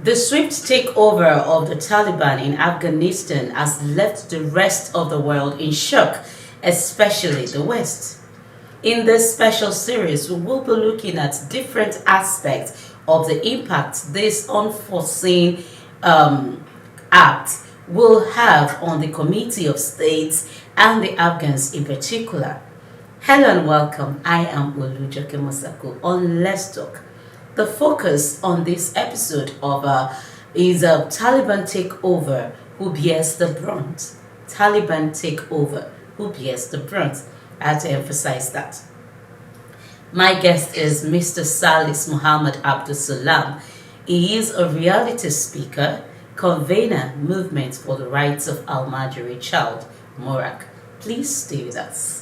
The swift takeover of the Taliban in Afghanistan has left the rest of the world in shock, especially the West. In this special series, we will be looking at different aspects of the impact this unforeseen act will have on the Committee of States and the Afghans in particular. Hello and welcome. I am Olujoke Mosako on Let's Talk. The focus on this episode of is Taliban takeover. Who bears the brunt? Taliban takeover. Who bears the brunt? I have to emphasize that. My guest is Mr. Salis Muhammad Abdulsalam. He is a reality speaker, convener movement for the rights of Al-Majri child, Morak. Please stay with us.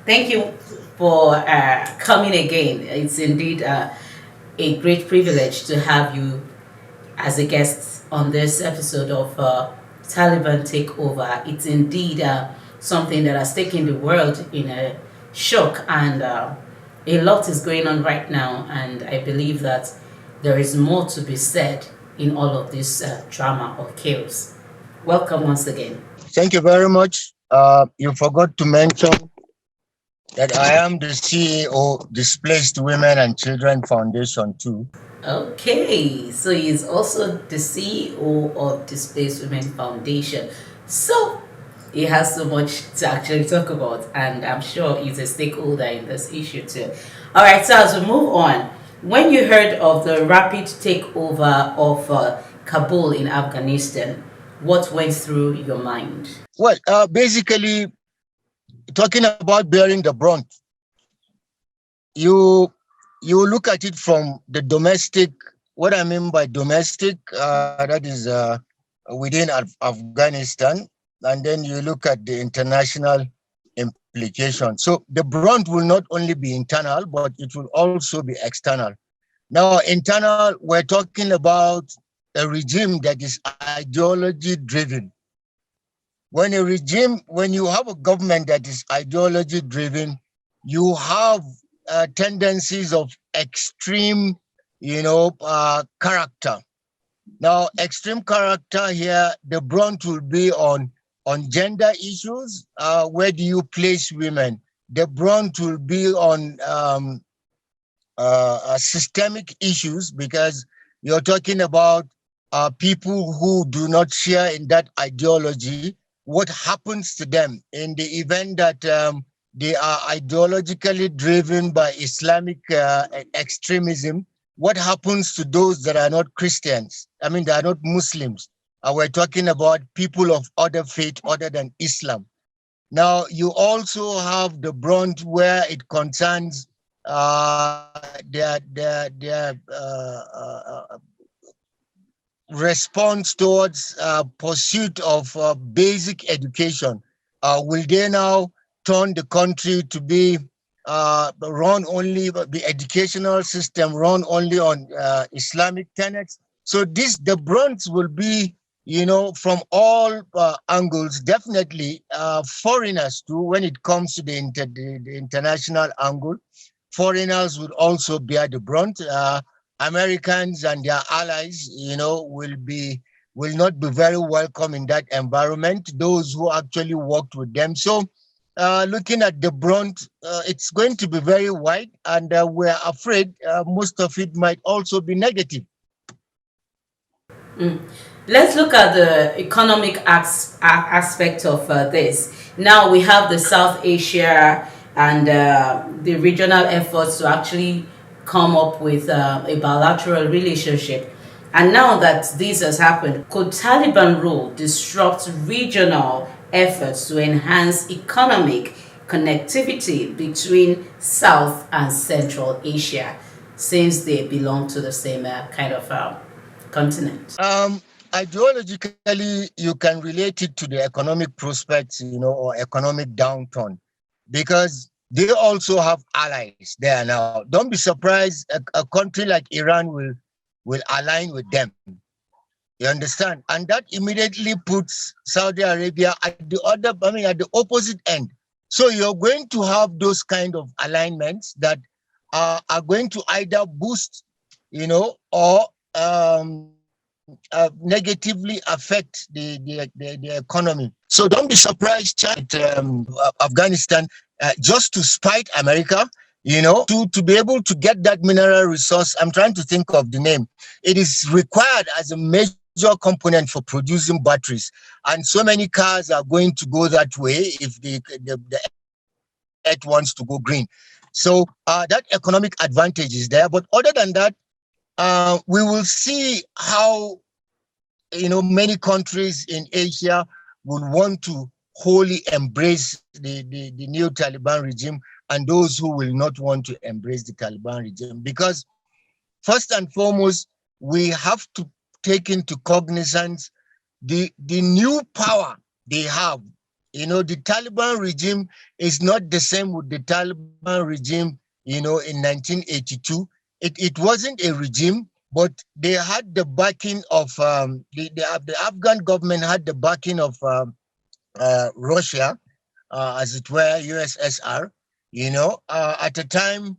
Thank you for coming again. It's indeed a great privilege to have you as a guest on this episode of Taliban Takeover. It's indeed something that has taken the world in a shock, and a lot is going on right now, and I believe that there is more to be said in all of this drama or chaos. Welcome once again. Thank you very much. You forgot to mention that I am the CEO, Displaced Women and Children Foundation too. Okay, so he's also the CEO of Displaced Women Foundation. So he has so much to actually talk about, and I'm sure he's a stakeholder in this issue too. All right, so as we move on, when you heard of the rapid takeover of Kabul in Afghanistan, what went through your mind? Well, basically, talking about bearing the brunt, you look at it from the domestic. What I mean by domestic, that is within Afghanistan, and then you look at the international implication. So the brunt will not only be internal, but it will also be external. Now, internal, we're talking about a regime that is ideology driven. When you have a government that is ideology driven, you have tendencies of extreme, character. Now, extreme character here, the brunt will be on gender issues. Where do you place women? The brunt will be on systemic issues, because you're talking about people who do not share in that ideology. What happens to them in the event that they are ideologically driven by Islamic extremism? What happens to those that are not Christians? I mean, they are not Muslims. We're talking about people of other faith other than Islam. Now, you also have the brunt where it concerns their response towards pursuit of basic education. Will they now turn the country to be run only, the educational system run only on Islamic tenets? So the brunt will be, from all angles, definitely foreigners too, when it comes to the international angle. Foreigners will also bear the brunt. Americans and their allies, will not be very welcome in that environment, those who actually worked with them. So looking at the brunt, it's going to be very wide, and we're afraid most of it might also be negative. Let's look at the economic aspect of this. Now we have the South Asia and the regional efforts to actually come up with a bilateral relationship. And now that this has happened, could Taliban rule disrupt regional efforts to enhance economic connectivity between South and Central Asia, since they belong to the same kind of continent? Ideologically, you can relate it to the economic prospects, or economic downturn, because they also have allies there now. Don't be surprised a country like Iran will align with them. You understand? And that immediately puts Saudi Arabia at the opposite end. So you're going to have those kind of alignments that are going to either boost, or negatively affect the economy. So don't be surprised, Chad, Afghanistan, just to spite America, to be able to get that mineral resource. I'm trying to think of the name. It is required as a major component for producing batteries. And so many cars are going to go that way if the earth wants to go green. So that economic advantage is there. But other than that, we will see how many countries in Asia would want to wholly embrace the new Taliban regime, and those who will not want to embrace the Taliban regime. Because first and foremost, we have to take into cognizance the new power they have. The Taliban regime is not the same with the Taliban regime, in 1982. It wasn't a regime, but they had the backing of the Afghan government had the backing of Russia, as it were, USSR. At the time,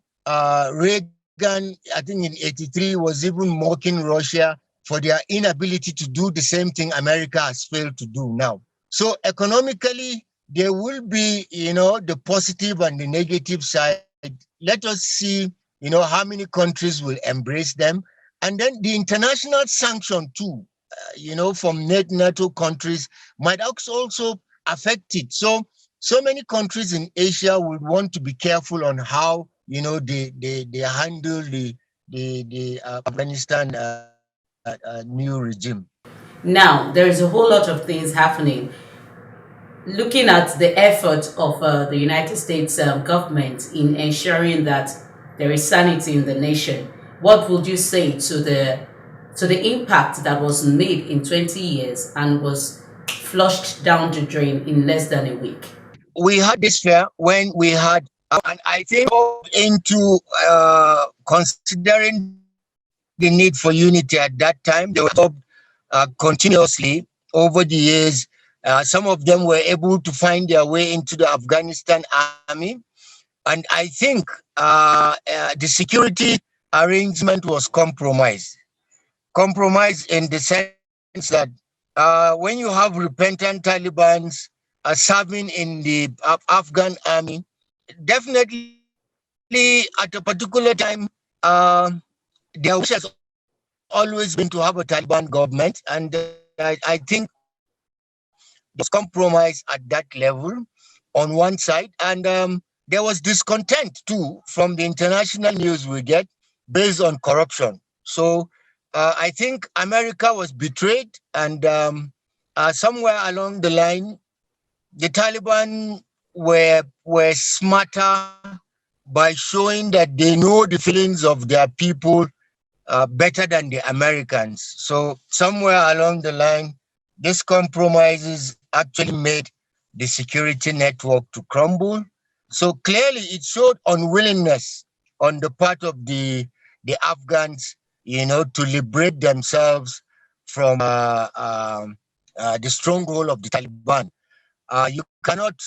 Reagan, I think in '83, was even mocking Russia for their inability to do the same thing America has failed to do now. So economically, there will be, the positive and the negative side. Let us see, how many countries will embrace them. And then the international sanction too, from NATO countries might also affect it. So many countries in Asia would want to be careful on how, they handle the Afghanistan new regime. Now, there is a whole lot of things happening. Looking at the effort of the United States government in ensuring that there is sanity in the nation, what would you say to the impact that was made in 20 years and was flushed down the drain in less than a week? We had this fair when we had, and I think into considering the need for unity at that time. They were absorbed continuously over the years. Some of them were able to find their way into the Afghanistan army. And I think the security arrangement was compromised. Compromised in the sense that when you have repentant Talibans serving in the Afghan army, definitely at a particular time, their wish has always been to have a Taliban government. And I think there was compromise at that level on one side. And there was discontent too from the international news we get based on corruption. So I think America was betrayed. And somewhere along the line, the Taliban were smarter by showing that they know the feelings of their people better than the Americans. So somewhere along the line, these compromises actually made the security network to crumble. So clearly, it showed unwillingness on the part of the Afghans, to liberate themselves from the stronghold of the Taliban. You cannot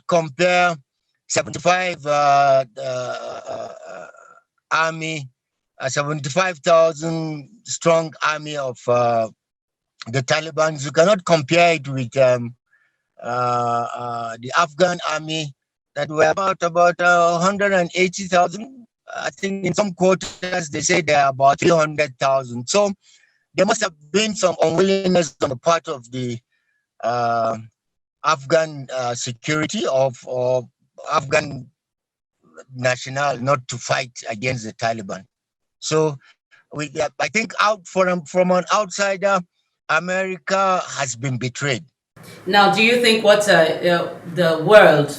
compare 75 army, 75,000 strong army of the Taliban. You cannot compare it with the Afghan army that were about 180,000. I think in some quarters they say they are about 300,000. So there must have been some unwillingness on the part of the uh, Afghan security or Afghan national not to fight against the Taliban. So I think out from an outsider, America has been betrayed. Now, do you think what the world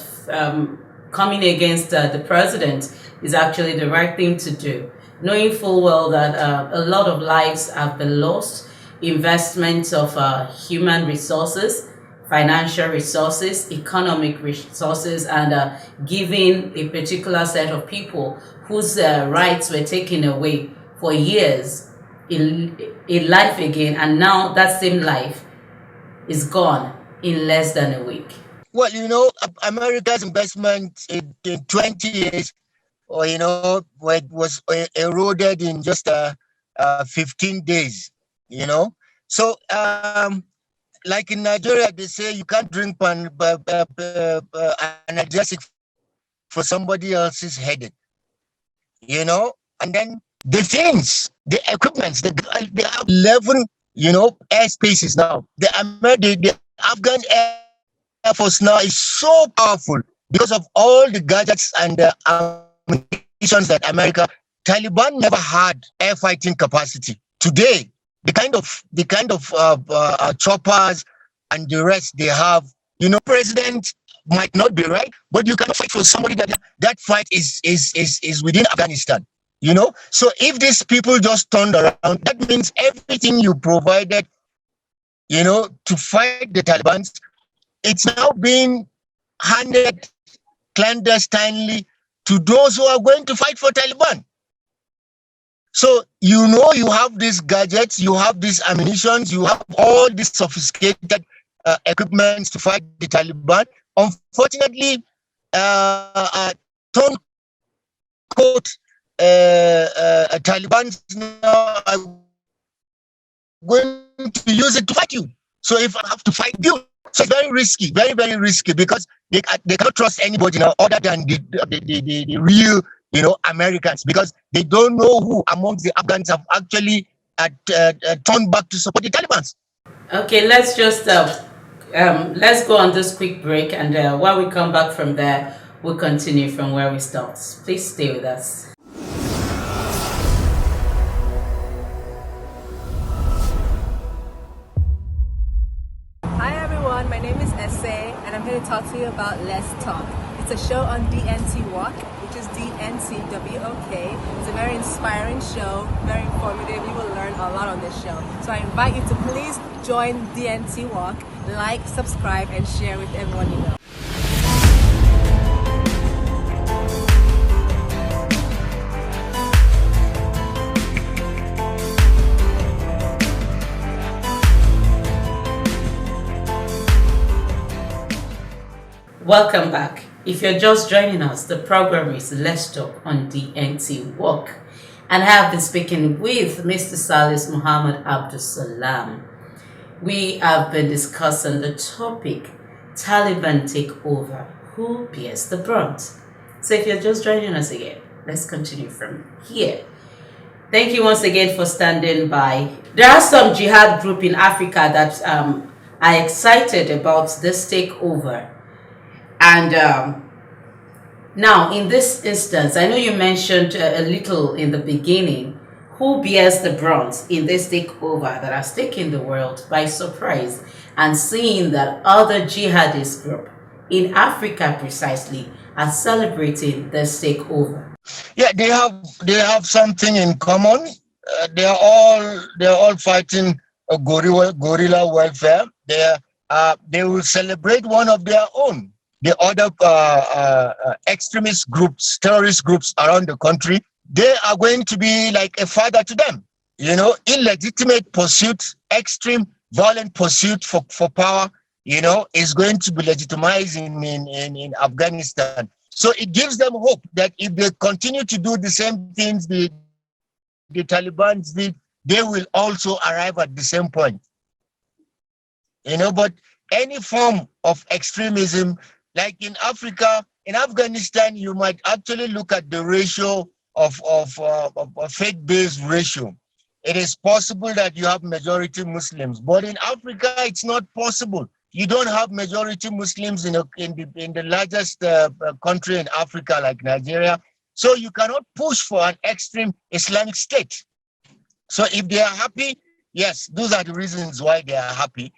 coming against the president is actually the right thing to do, knowing full well that a lot of lives have been lost, investments of human resources, financial resources, economic resources, and giving a particular set of people whose rights were taken away for years in life again, and now that same life is gone in less than a week? Well, America's investment in 20 years, or was eroded in just 15 days. You know, so like in Nigeria, they say you can't drink analgesic for somebody else's headache. And then the things, the equipments, they have 11, airspaces now. The Afghan Air Force now is so powerful because of all the gadgets and the ammunitions that America, Taliban never had air fighting capacity. Today, the kind of choppers and the rest they have, president might not be right, but you cannot fight for somebody that fight is within Afghanistan. So if these people just turned around, that means everything you provided, to fight the Taliban, it's now being handed clandestinely to those who are going to fight for Taliban. So you have these gadgets, you have these ammunitions, you have all these sophisticated equipments to fight the Taliban. Unfortunately, turncoat Taliban now are going to use it to fight you. So if I have to fight you, so it's very risky, very, very risky, because they cannot trust anybody now other than the real, Americans, because they don't know who amongst the Afghans have actually turned back to support the Taliban. Okay, let's go on this quick break, and while we come back from there, we'll continue from where we stopped. Please stay with us. Hi everyone, my name is Essay, and I'm here to talk to you about Let's Talk. It's a show on DNT Walk, which is DNTWOK. It's a very inspiring show, very informative. You will learn a lot on this show. So I invite you to please join DNT Walk, like, subscribe, and share with everyone you know. Welcome back. If you're just joining us, the program is Let's Talk on DNT Walk. And I have been speaking with Mr. Salis Muhammad Abdulsalam. We have been discussing the topic, Taliban takeover, who bears the brunt? So if you're just joining us again, let's continue from here. Thank you once again for standing by. There are some jihad group in Africa that are excited about this takeover. And now, in this instance, I know you mentioned a little in the beginning, who bears the brunt in this takeover that has taken the world by surprise, and seeing that other jihadist group in Africa precisely are celebrating this takeover. Yeah, they have something in common. They are all fighting guerrilla warfare. They will celebrate one of their own. The other extremist groups, terrorist groups around the country, they are going to be like a father to them. Illegitimate pursuit, extreme violent pursuit for power, is going to be legitimized in Afghanistan. So it gives them hope that if they continue to do the same things the Taliban did, they will also arrive at the same point. But any form of extremism, like in Africa, in Afghanistan, you might actually look at the ratio of faith-based ratio. It is possible that you have majority Muslims, but in Africa, it's not possible. You don't have majority Muslims in the largest country in Africa, like Nigeria. So you cannot push for an extreme Islamic state. So if they are happy, yes, those are the reasons why they are happy.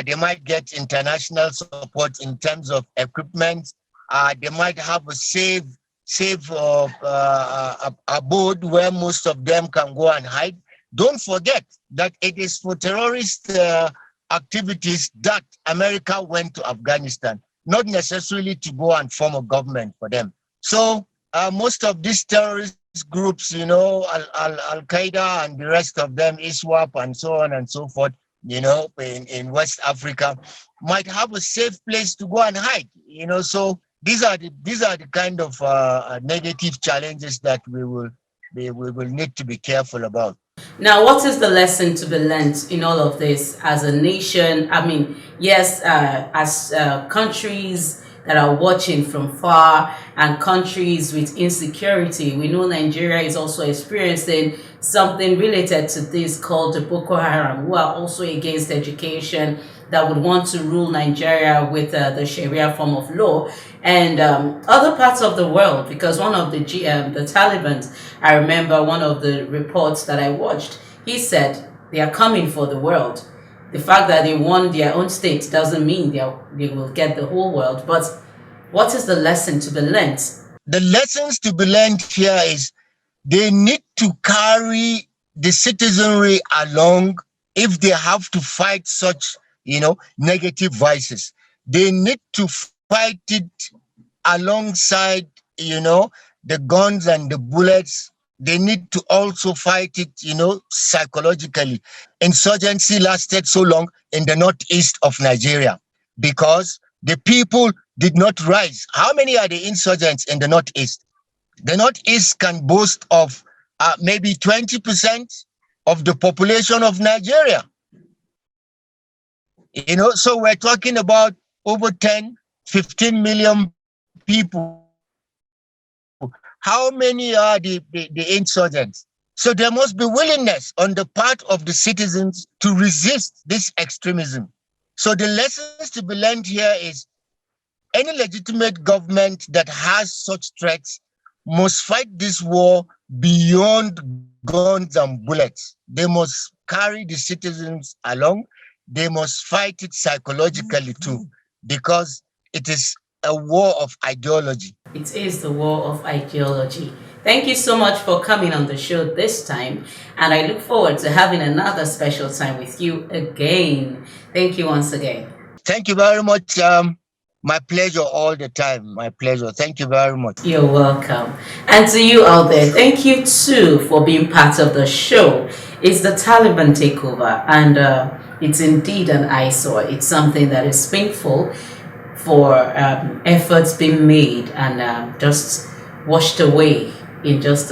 They might get international support in terms of equipment. They might have a safe abode where most of them can go and hide. Don't forget that it is for terrorist activities that America went to Afghanistan, not necessarily to go and form a government for them. So most of these terrorist groups, Al-Qaeda and the rest of them, ISWAP and so on and so forth, in West Africa, might have a safe place to go and hide. So these are the kind of negative challenges that we will need to be careful about. Now, what is the lesson to be learned in all of this as a nation? I mean, yes, as countries that are watching from far and countries with insecurity, we know Nigeria is also experiencing something related to this called the Boko Haram, who are also against education, that would want to rule Nigeria with the Sharia form of law, and other parts of the world. Because one of the Taliban, I remember one of the reports that I watched, he said they are coming for the world. The fact that they won their own state doesn't mean they will get the whole world. But what is the lesson to be learned? The lessons to be learned here is they need to carry the citizenry along if they have to fight such, negative vices. They need to fight it alongside, the guns and the bullets. They need to also fight it, psychologically. Insurgency lasted so long in the northeast of Nigeria because the people did not rise. How many are the insurgents in the northeast? The northeast can boast of maybe 20% of the population of Nigeria. So we're talking about over 10, 15 million people. How many are the insurgents? So there must be willingness on the part of the citizens to resist this extremism. So the lessons to be learned here is any legitimate government that has such threats must fight this war beyond guns and bullets. They must carry the citizens along. They must fight it psychologically too, because it is a war of ideology. It is the war of ideology. Thank you so much for coming on the show this time, and I look forward to having another special time with you again. Thank you once again. Thank you very much. My pleasure all the time. My pleasure. Thank you very much. You're welcome. And to you out there, thank you too for being part of the show. It's the Taliban takeover, and it's indeed an eyesore. It's something that is painful for efforts being made and just washed away in just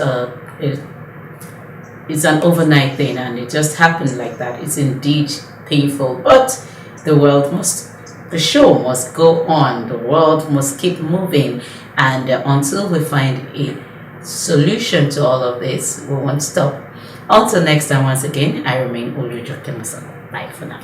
it's an overnight thing, and it just happened like that. It's indeed painful, but the show must go on. The world must keep moving, and until we find a solution to all of this, we won't stop. Until next time, once again, I remain Olujoke Masala. Bye for now.